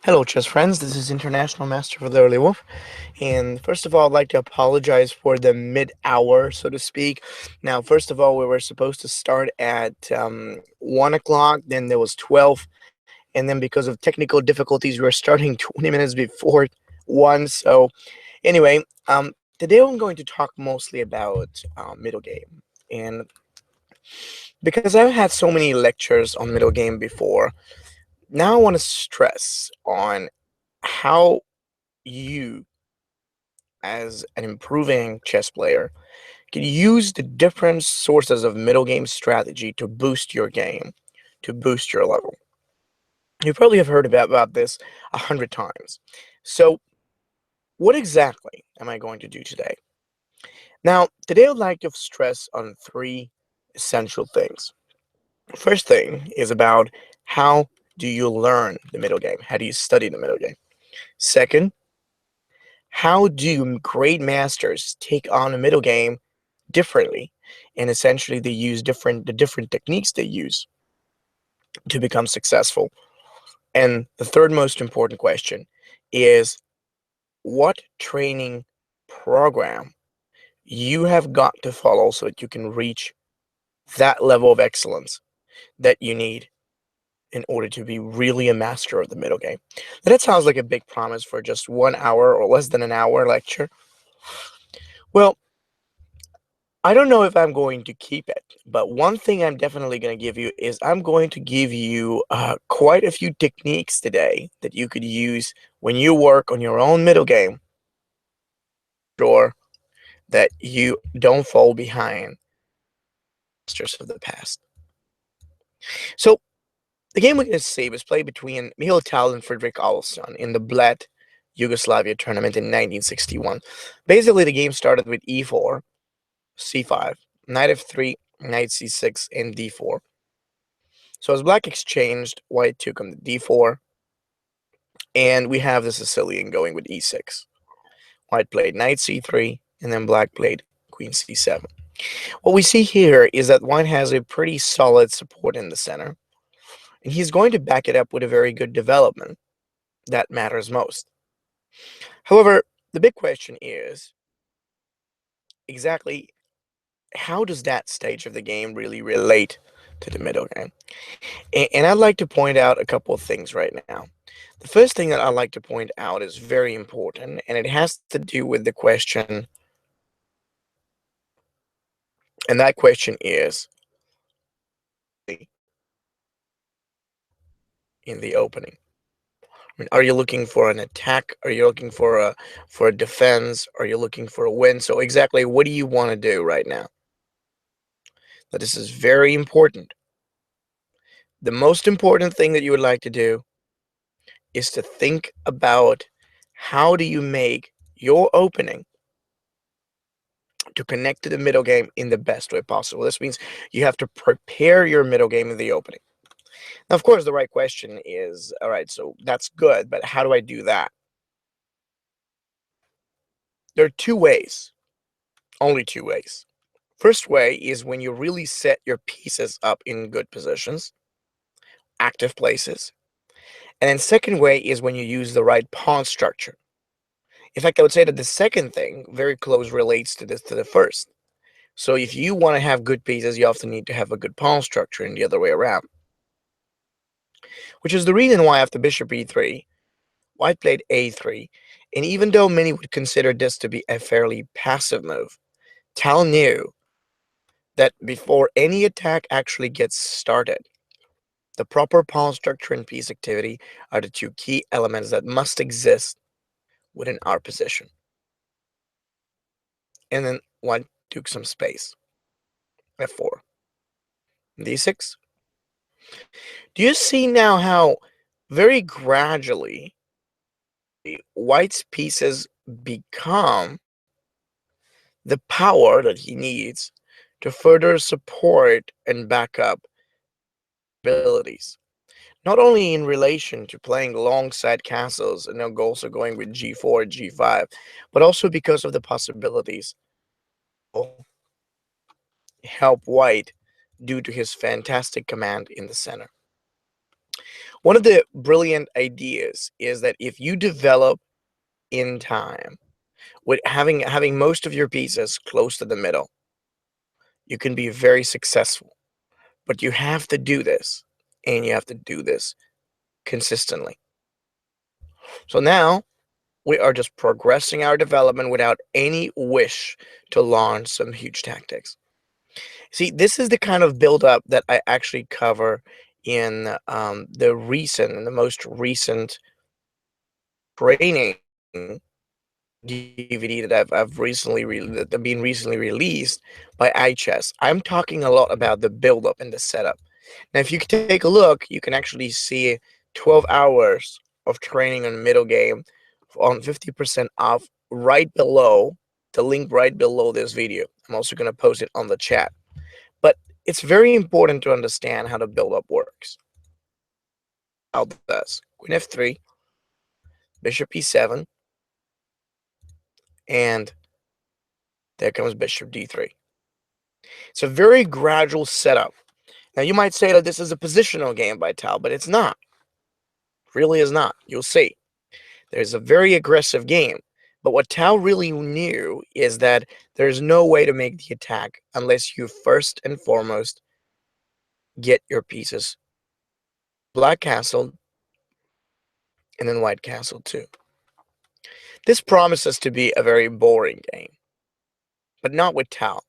Hello, chess friends. This is International Master Valeri Lilov. And first of all, I'd like to apologize for the mid-hour, so to speak. Now, first of all, we were supposed to start at 1 o'clock, then there was 12, and then because of technical difficulties, we were starting 20 minutes before 1. So, anyway, today I'm going to talk mostly about middle game. And because I've had so many lectures on middle game before, now I want to stress on how you, as an improving chess player, can use the different sources of middle game strategy to boost your game, to boost your level. You probably have heard about this 100 times. So, what exactly am I going to do today? Now, today I'd like to stress on three essential things. First thing is about how do you learn the middle game? How do you study the middle game? Second, how do great masters take on a middle game differently, and essentially they use the different techniques they use to become successful. And the third most important question is, what training program you have got to follow so that you can reach that level of excellence that you need in order to be really a master of the middle game. Now, that sounds like a big promise for just 1 hour or less than an hour lecture. Well, I don't know if I'm going to keep it, but one thing I'm definitely going to give you is I'm going to give you quite a few techniques today that you could use when you work on your own middle game. Sure that you don't fall behind masters of the past. So the game we're going to see was played between Michael Tal and Frederick Carlsen in the Bled Yugoslavia tournament in 1961. Basically, the game started with e4, c5, knight f3, knight c6, and d4. So as black exchanged, white took on the d4, and we have the Sicilian going with e6. White played knight c3, and then black played queen c7. What we see here is that white has a pretty solid support in the center, and he's going to back it up with a very good development. That matters most. However, the big question is exactly how does that stage of the game really relate to the middle game? And I'd like to point out a couple of things right now. The first thing that I'd like to point out is very important, and it has to do with the question, and that question is in the opening. I mean, are you looking for an attack? Are you looking for a defense? Are you looking for a win? So exactly what do you want to do right now? Now, this is very important. The most important thing that you would like to do is to think about how do you make your opening to connect to the middle game in the best way possible. This means you have to prepare your middle game in the opening. Now, of course, the right question is, all right, so that's good, but how do I do that? There are two ways, only two ways. First way is when you really set your pieces up in good positions, active places. And then second way is when you use the right pawn structure. In fact, I would say that the second thing very close relates to this to the first. So if you want to have good pieces, you often need to have a good pawn structure and the other way around. Which is the reason why after bishop e3, white played a3. And even though many would consider this to be a fairly passive move, Tal knew that before any attack actually gets started, the proper pawn structure and piece activity are the two key elements that must exist within our position. And then white took some space. f4. d6. Do you see now how very gradually white's pieces become the power that he needs to further support and back up abilities? Not only in relation to playing alongside castles and now also going with g4, g5, but also because of the possibilities will help white due to his fantastic command in the center. One of the brilliant ideas is that if you develop in time with having most of your pieces close to the middle, you can be very successful. But you have to do this, and you have to do this consistently. So now we are just progressing our development without any wish to launch some huge tactics. See, this is the kind of buildup that I actually cover in the most recent training DVD that that have been recently released by iChess. I'm talking a lot about the buildup and the setup. Now, if you take a look, you can actually see 12 hours of training on middle game on 50% off right below the link right below this video. I'm also going to post it on the chat. But it's very important to understand how the buildup works. How it does. Queen f3, bishop e7, and there comes bishop d3. It's a very gradual setup. Now, you might say that this is a positional game by Tal, but it's not. It really is not. You'll see. There's a very aggressive game. But what Tao really knew is that there's no way to make the attack unless you first and foremost get your pieces black castled and then white castled too. This promises to be a very boring game, but not with Tao.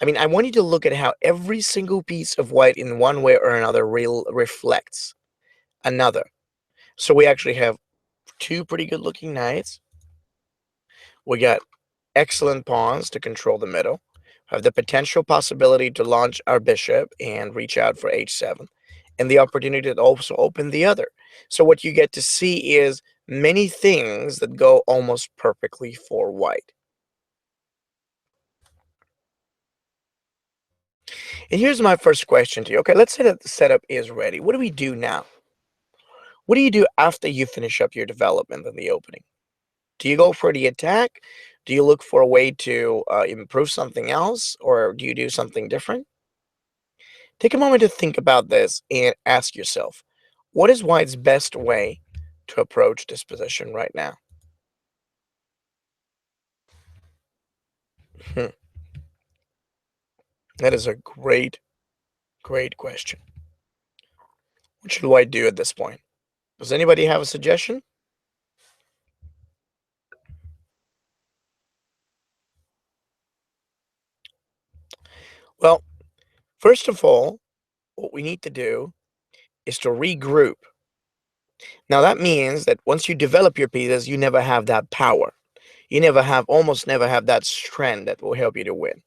I mean, I want you to look at how every single piece of white in one way or another reflects another. So we actually have two pretty good looking knights. We got excellent pawns to control the middle. Have the potential possibility to launch our bishop and reach out for h7, and the opportunity to also open the other. So what you get to see is many things that go almost perfectly for white. And here's my first question to you. Okay, let's say that the setup is ready. What do we do now? What do you do after you finish up your development in the opening? Do you go for the attack? Do you look for a way to improve something else, or do you do something different? Take a moment to think about this and ask yourself, what is White's best way to approach this position right now? Hmm, that is a great, great question. What should White do at this point? Does anybody have a suggestion? Well, first of all, what we need to do is to regroup. Now, that means that once you develop your pieces, you never have that power. You almost never have that strength that will help you to win.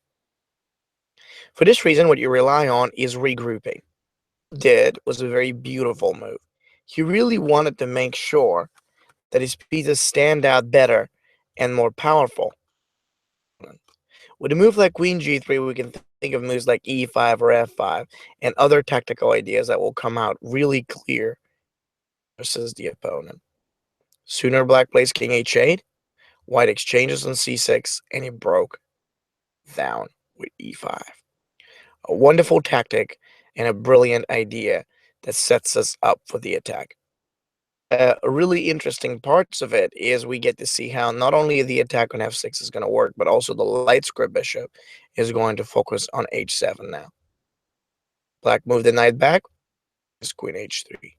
For this reason, what you rely on is regrouping. Did was a very beautiful move. He really wanted to make sure that his pieces stand out better and more powerful. With a move like Queen G3, we can think of moves like E5 or F5 and other tactical ideas that will come out really clear versus the opponent. Sooner Black plays King H8, White exchanges on C6, and he broke down with E5. A wonderful tactic and a brilliant idea that sets us up for the attack. Really interesting parts of it is we get to see how not only the attack on f6 is going to work, but also the light square bishop is going to focus on h7 now. Black move the knight back, is queen h3,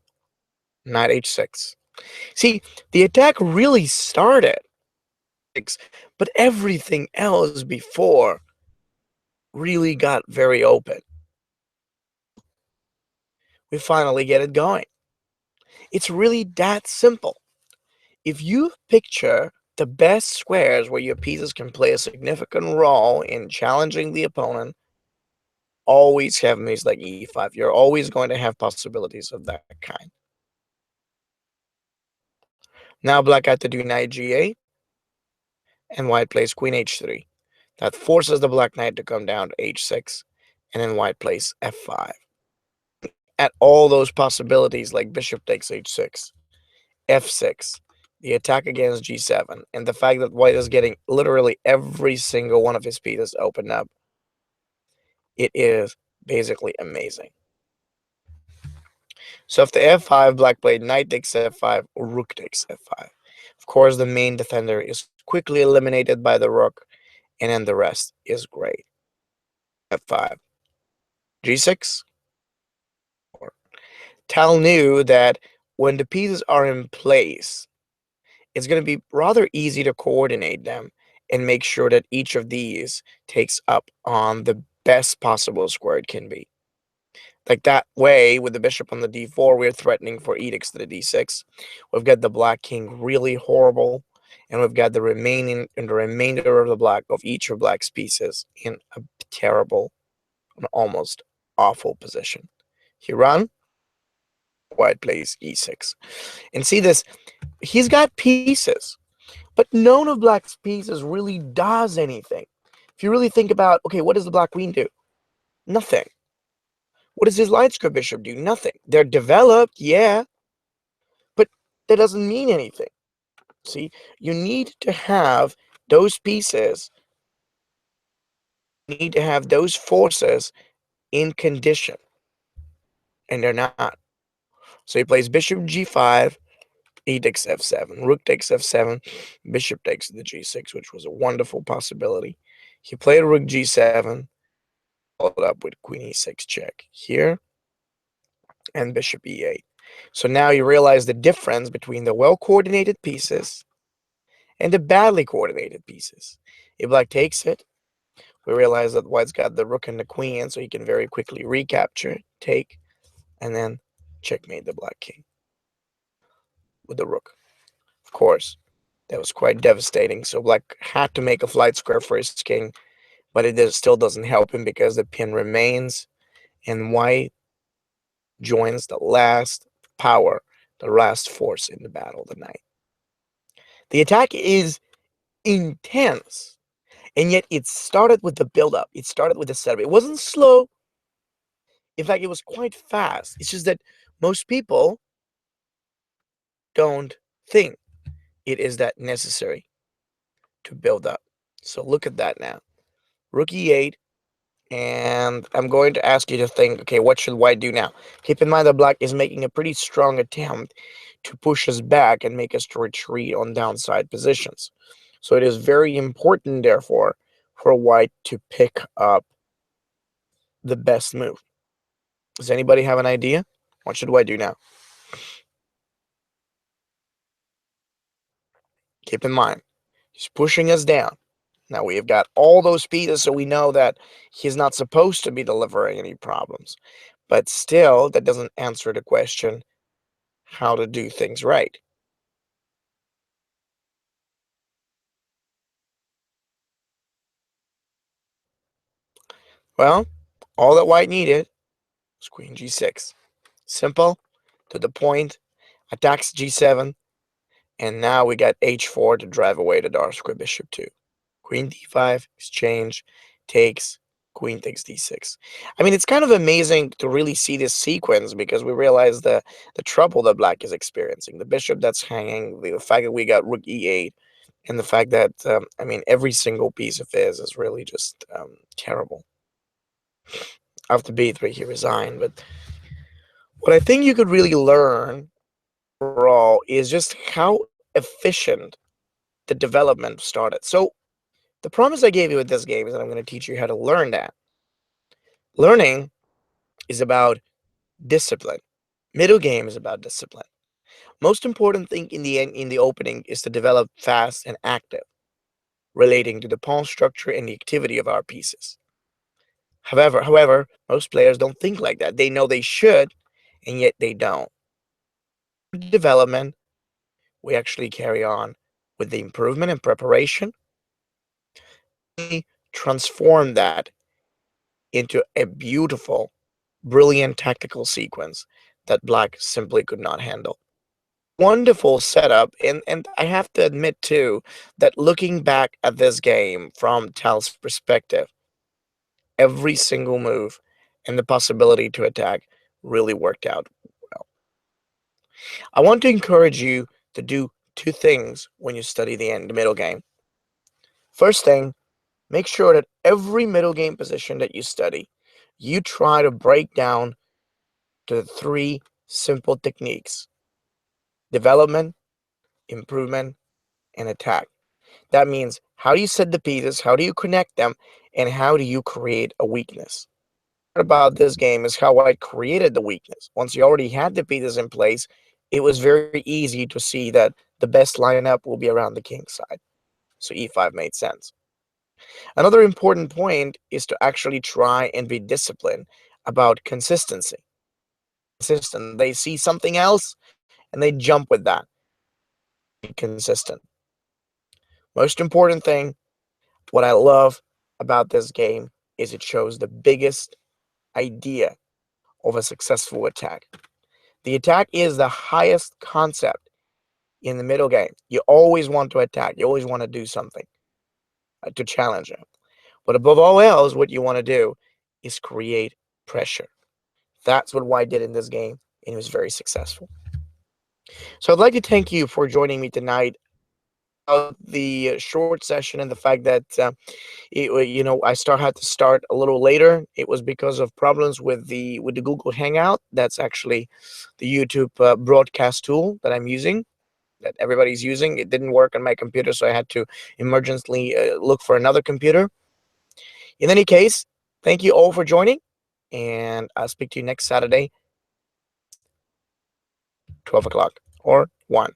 knight h6. See, the attack really started, but everything else before really got very open. We finally get it going. It's really that simple. If you picture the best squares where your pieces can play a significant role in challenging the opponent, always have moves like e5. You're always going to have possibilities of that kind. Now black had to do knight g8, and white plays queen h3. That forces the black knight to come down to h6, and then white plays f5. At all those possibilities like bishop takes h6, f6, the attack against g7, and the fact that white is getting literally every single one of his pieces opened up, it is basically amazing. So after f5, black played knight takes f5 or rook takes f5. Of course, the main defender is quickly eliminated by the rook, and then the rest is great. f5, g6. Or Tal knew that when the pieces are in place, it's going to be rather easy to coordinate them and make sure that each of these takes up on the best possible square it can be. Like that way, with the bishop on the d4, we're threatening for edicts to the d6. We've got the black king really horrible, and we've got the remainder of the black of each of black's pieces in a terrible, an almost awful position. He run, white plays e6. And see this, he's got pieces, but none of black's pieces really does anything. If you really think about, okay, what does the black queen do? Nothing. What does his light square bishop do? Nothing. They're developed, yeah, but that doesn't mean anything. See, you need to have those pieces, you need to have those forces in condition, and they're not. So he plays bishop g5, e takes f7, rook takes f7, bishop takes the g6, which was a wonderful possibility. He played rook g7, followed up with queen e6 check here, and bishop e8. So now you realize the difference between the well-coordinated pieces and the badly coordinated pieces. If black takes it, we realize that white's got the rook and the queen, so he can very quickly recapture, take, and then checkmate the black king with the rook. Of course, that was quite devastating, so black had to make a flight square for his king, but it still doesn't help him because the pin remains, and white joins the last power, the last force in the battle, the knight. The attack is intense, and yet it started with the build-up. It started with the setup. It wasn't slow. In fact, it was quite fast. It's just that most people don't think it is that necessary to build up. So look at that now. Rook e8, and I'm going to ask you to think, okay, what should white do now? Keep in mind that black is making a pretty strong attempt to push us back and make us to retreat on downside positions. So it is very important, therefore, for white to pick up the best move. Does anybody have an idea? What should white do now? Keep in mind, he's pushing us down. Now we have got all those pieces, so we know that he's not supposed to be delivering any problems. But still, that doesn't answer the question how to do things right. Well, all that white needed was queen g6. Simple, to the point, attacks g7, and now we got h4 to drive away the dark square bishop 2. Queen d5, exchange, takes, queen takes d6. I mean, it's kind of amazing to really see this sequence because we realize the trouble that black is experiencing. The bishop that's hanging, the fact that we got rook e8, and the fact that, I mean, every single piece of his is really just terrible. After b3, he resigned. But what I think you could really learn overall is just how efficient the development started. So the promise I gave you with this game is that I'm going to teach you how to learn that. Learning is about discipline. Middle game is about discipline. Most important thing in the end, in the opening, is to develop fast and active, relating to the pawn structure and the activity of our pieces. However, most players don't think like that. They know they should, and yet they don't. Development, we actually carry on with the improvement and preparation. We transform that into a beautiful, brilliant tactical sequence that black simply could not handle. Wonderful setup, and I have to admit too that looking back at this game from Tal's perspective, every single move and the possibility to attack really worked out well. I want to encourage you to do two things when you study the middle game. First thing, make sure that every middle game position that you study, you try to break down to three simple techniques: development, improvement, and attack. That means, how do you set the pieces, how do you connect them, and how do you create a weakness? What about this game is how I created the weakness. Once you already had the pieces in place, it was very easy to see that the best lineup will be around the king side. So e5 made sense. Another important point is to actually try and be disciplined about consistency. Consistent. They see something else and they jump with that. Be consistent. Most important thing, what I love about this game is it shows the biggest idea of a successful attack. The attack is the highest concept in the middle game. You always want to attack. You always want to do something to challenge him. But above all else, what you want to do is create pressure. That's what White did in this game, and it was very successful. So I'd like to thank you for joining me tonight about the short session and the fact that I had to start a little later. It was because of problems with the Google Hangout. That's actually the YouTube broadcast tool that I'm using, that everybody's using. It didn't work on my computer, so I had to emergently look for another computer. In any case, thank you all for joining, and I'll speak to you next Saturday, 12 o'clock or 1.